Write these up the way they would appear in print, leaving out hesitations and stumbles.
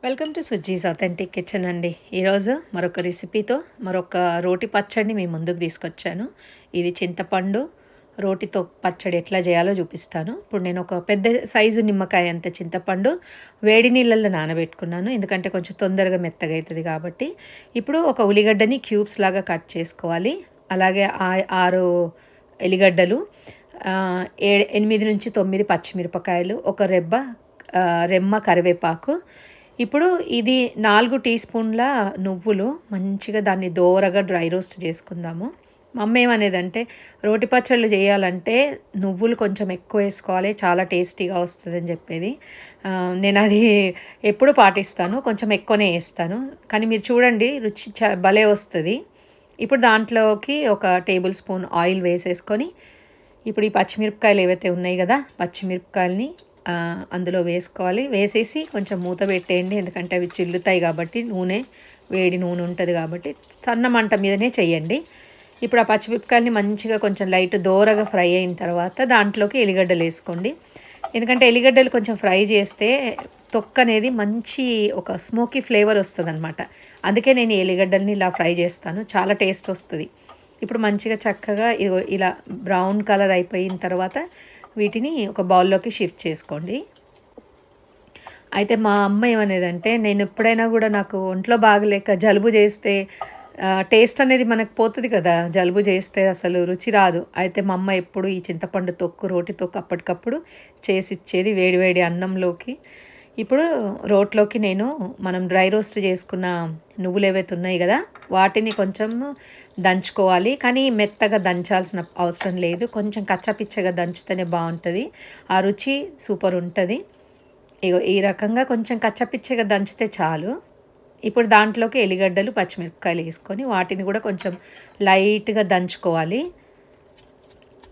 Welcome to సుజ్జీస్ authentic kitchen అండి. ఈరోజు మరొక రెసిపీతో మరొక రోటి పచ్చడిని మీ ముందుకు తీసుకొచ్చాను. ఇది చింతపండు రోటితో పచ్చడి ఎట్లా చేయాలో చూపిస్తాను. ఇప్పుడు నేను ఒక పెద్ద సైజు నిమ్మకాయ అంత చింతపండు వేడి నీళ్ళల్లో నానబెట్టుకున్నాను. ఎందుకంటే కొంచెం తొందరగా మెత్తగా అవుతుంది కాబట్టి. ఇప్పుడు ఒక ఉల్లిగడ్డని క్యూబ్స్ లాగా కట్ చేసుకోవాలి. అలాగే 6 ఎల్లిగడ్డలు, 8 నుంచి 9 పచ్చిమిరపకాయలు, ఒక రెమ్మ కరివేపాకు. ఇప్పుడు ఇది 4 టీ స్పూన్ల నువ్వులు, మంచిగా దాన్ని దోరగా డ్రై రోస్ట్ చేసుకుందాము. మా అమ్మ ఏమనేదంటే రోటి పచ్చళ్ళు చేయాలంటే నువ్వులు కొంచెం ఎక్కువ వేసుకోవాలి, చాలా టేస్టీగా వస్తుందని చెప్పేది. నేను అది ఎప్పుడు పాటిస్తాను, కొంచెం ఎక్కువనే వేస్తాను. కానీ మీరు చూడండి, రుచి భలే వస్తుంది. ఇప్పుడు దాంట్లోకి ఒక టేబుల్ స్పూన్ ఆయిల్ వేసేసుకొని, ఇప్పుడు ఈ పచ్చిమిరపకాయలు ఏవైతే ఉన్నాయి కదా, పచ్చిమిరపకాయలని అందులో వేసుకోవాలి. వేసేసి కొంచెం మూత పెట్టేయండి, ఎందుకంటే అవి చిల్లుతాయి కాబట్టి. వేడి నూనె ఉంటుంది కాబట్టి సన్న మంట మీదనే చేయండి. ఇప్పుడు ఆ పచ్చిమిరపకాయలని మంచిగా కొంచెం లైట్ దోరగా ఫ్రై అయిన తర్వాత దాంట్లోకి ఎల్లిగడ్డలు వేసుకోండి. ఎందుకంటే ఎల్లిగడ్డలు కొంచెం ఫ్రై చేస్తే తొక్క అనేది మంచి ఒక స్మోకీ ఫ్లేవర్ వస్తుంది అనమాట. అందుకే నేను ఎల్లిగడ్డల్ని ఇలా ఫ్రై చేస్తాను, చాలా టేస్ట్ వస్తుంది. ఇప్పుడు మంచిగా చక్కగా ఇలా బ్రౌన్ కలర్ అయిపోయిన తర్వాత వీటిని ఒక బౌల్లోకి షిఫ్ట్ చేసుకోండి. అయితే మా అమ్మ ఏమనేదంటే, నేను ఎప్పుడైనా కూడా నాకు ఒంట్లో బాగలేక జలుబు చేస్తే టేస్ట్ అనేది మనకు పోతుంది కదా, జలుబు చేస్తే అసలు రుచి రాదు. అయితే మా అమ్మ ఎప్పుడు ఈ చింతపండు తొక్కు, రోటి తొక్కు అప్పటికప్పుడు చేసి ఇచ్చేది వేడివేడి అన్నంలోకి. ఇప్పుడు రోట్లోకి నేను మనం డ్రై రోస్ట్ చేసుకున్న నువ్వులు ఏవైతే ఉన్నాయి కదా, వాటిని కొంచెం దంచుకోవాలి. కానీ మెత్తగా దంచాల్సిన అవసరం లేదు, కొంచెం కచ్చపిచ్చగా దంచితేనే బాగుంటుంది, ఆ రుచి సూపర్ ఉంటుంది. ఇగో ఈ రకంగా కొంచెం కచ్చపిచ్చగా దంచితే చాలు. ఇప్పుడు దాంట్లోకి ఎల్లిగడ్డలు, పచ్చిమిరపకాయలు వేసుకొని వాటిని కూడా కొంచెం లైట్గా దంచుకోవాలి.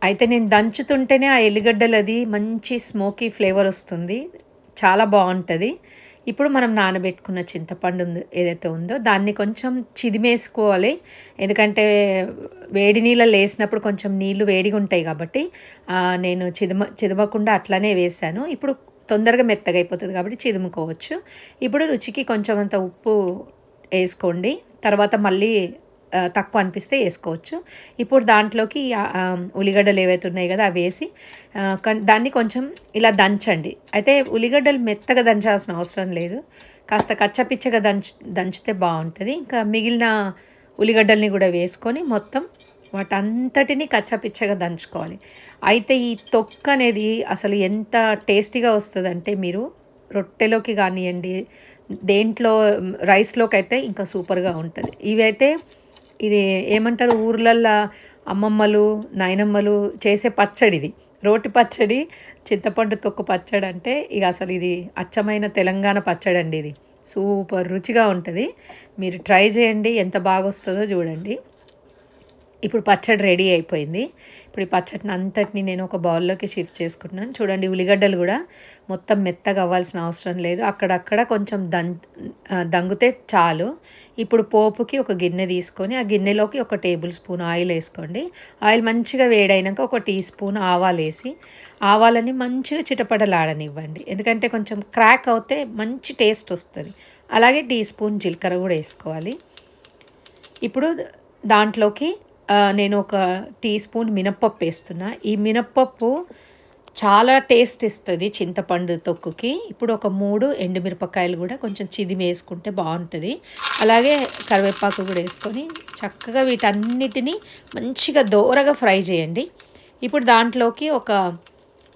అయితే నేను దంచుతుంటేనే ఆ ఎల్లిగడ్డలు అది మంచి స్మోకీ ఫ్లేవర్ వస్తుంది, చాలా బాగుంటుంది. ఇప్పుడు మనం నానబెట్టుకున్న చింతపండు ఏదైతే ఉందో దాన్ని కొంచెం చిదిమేసుకోవాలి. ఎందుకంటే వేడి నీళ్ళలో వేసినప్పుడు కొంచెం నీళ్ళు వేడిగా ఉంటాయి కాబట్టి నేను చిదమకుండా అట్లనే వేసాను. ఇప్పుడు తొందరగా మెత్తగా అయిపోతుంది కాబట్టి చిదుముకోవచ్చు. ఇప్పుడు రుచికి కొంచెం అంత ఉప్పు వేసుకోండి, తర్వాత మళ్ళీ తక్కువ అనిపిస్తే వేసుకోవచ్చు. ఇప్పుడు దాంట్లోకి ఉల్లిగడ్డలు ఏవైతే ఉన్నాయి కదా అవి వేసి దాన్ని కొంచెం ఇలా దంచండి. అయితే ఉల్లిగడ్డలు మెత్తగా దంచాల్సిన అవసరం లేదు, కాస్త కచ్చపిచ్చగా దంచితే బాగుంటుంది. ఇంకా మిగిలిన ఉల్లిగడ్డల్ని కూడా వేసుకొని మొత్తం వాటంతటిని కచ్చపిచ్చగా దంచుకోవాలి. అయితే ఈ తొక్క అనేది అసలు ఎంత టేస్టీగా వస్తుందంటే, మీరు రొట్టెలోకి కానివ్వండి, దేంట్లో రైస్లోకి అయితే ఇంకా సూపర్గా ఉంటుంది. ఇవైతే ఇది ఏమంటారు, ఊర్లల్లో అమ్మమ్మలు నాయనమ్మలు చేసే పచ్చడి ఇది, రోటి పచ్చడి, చింతపండు తొక్కు పచ్చడి. అంటే ఇక అసలు ఇది అచ్చమైన తెలంగాణ పచ్చడి అండి. ఇది సూపర్ రుచిగా ఉంటుంది, మీరు ట్రై చేయండి, ఎంత బాగా వస్తుందో చూడండి. ఇప్పుడు పచ్చడి రెడీ అయిపోయింది. ఇప్పుడు ఈ పచ్చడిని అంతటిని నేను ఒక బౌల్లోకి షిఫ్ట్ చేసుకుంటున్నాను. చూడండి, ఉల్లిగడ్డలు కూడా మొత్తం మెత్తగా అవ్వాల్సిన అవసరం లేదు, అక్కడక్కడ కొంచెం దంగితే చాలు. ఇప్పుడు పోపుకి ఒక గిన్నె తీసుకొని ఆ గిన్నెలోకి ఒక టేబుల్ స్పూన్ ఆయిల్ వేసుకోండి. ఆయిల్ మంచిగా వేడైనాక ఒక టీ స్పూన్ ఆవాలు వేసి ఆవాలని మంచిగా చిటపటలాడనివ్వండి, ఎందుకంటే కొంచెం క్రాక్ అవుతే మంచి టేస్ట్ వస్తుంది. అలాగే టీ స్పూన్ జీలకర్ర కూడా వేసుకోవాలి. ఇప్పుడు దాంట్లోకి నేను ఒక టీ స్పూన్ మినప్పప్పు వేస్తున్నా. ఈ మినప్పప్పు చాలా టేస్ట్ ఇస్తుంది చింతపండు తొక్కుకి. ఇప్పుడు ఒక 3 ఎండుమిరపకాయలు కూడా కొంచెం చిదిమి వేసుకుంటే బాగుంటుంది. అలాగే కరివేపాకు కూడా వేసుకొని చక్కగా వీటన్నిటిని మంచిగా దోరగా ఫ్రై చేయండి. ఇప్పుడు దాంట్లోకి ఒక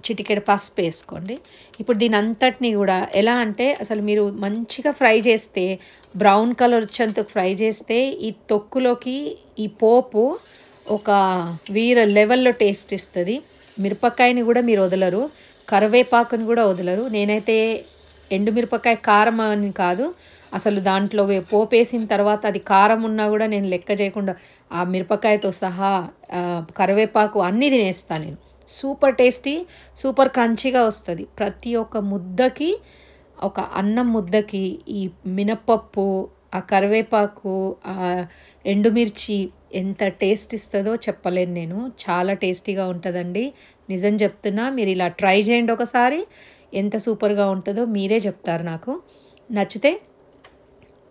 చిటికెడు పసుపు వేసుకోండి. ఇప్పుడు దీని అంతటిని కూడా ఎలా అంటే, అసలు మీరు మంచిగా ఫ్రై చేస్తే, బ్రౌన్ కలర్ వచ్చేంత ఫ్రై చేస్తే ఈ తొక్కులోకి ఈ పోపు ఒక లెవెల్లో టేస్ట్ ఇస్తుంది. మిరపకాయని కూడా మీరు వదలరు, కరివేపాకుని కూడా వదలరు. నేనైతే ఎండుమిరపకాయ కారం అని కాదు, అసలు దాంట్లో పోపు వేసిన తర్వాత అది కారం ఉన్నా కూడా నేను లెక్క చేయకుండా ఆ మిరపకాయతో సహా కరివేపాకు అన్నీ తినేస్తాను నేను. సూపర్ టేస్టీ, సూపర్ క్రంచీగా వస్తుంది. ప్రతి ఒక్క ముద్దకి, ఒక అన్నం ముద్దకి ఈ మినప్పప్పు, ఆ కరివేపాకు, ఆ ఎండుమిర్చి ఎంత టేస్ట్ ఇస్తుందో చెప్పలేను నేను. చాలా టేస్టీగా ఉంటుందండి, నిజం చెప్తున్నా. మీరు ఇలా ట్రై చేయండి ఒకసారి, ఎంత సూపర్గా ఉంటుందో మీరే చెప్తారు నాకు. నచ్చితే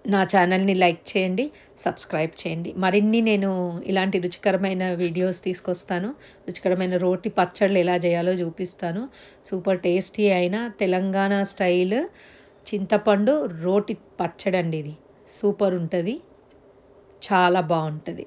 నా ఛానల్ని లైక్ చేయండి, సబ్స్క్రైబ్ చేయండి. మరిన్ని నేను ఇలాంటి రుచికరమైన వీడియోస్ తీసుకొస్తాను. రుచికరమైన రోటి పచ్చళ్ళు ఎలా చేయాలో చూపిస్తాను. సూపర్ టేస్టీ అయిన తెలంగాణ స్టైల్ చింతపండు రోటి పచ్చడి అండి ఇది. సూపర్ ఉంటుంది. చాలా బాగుంటుంది.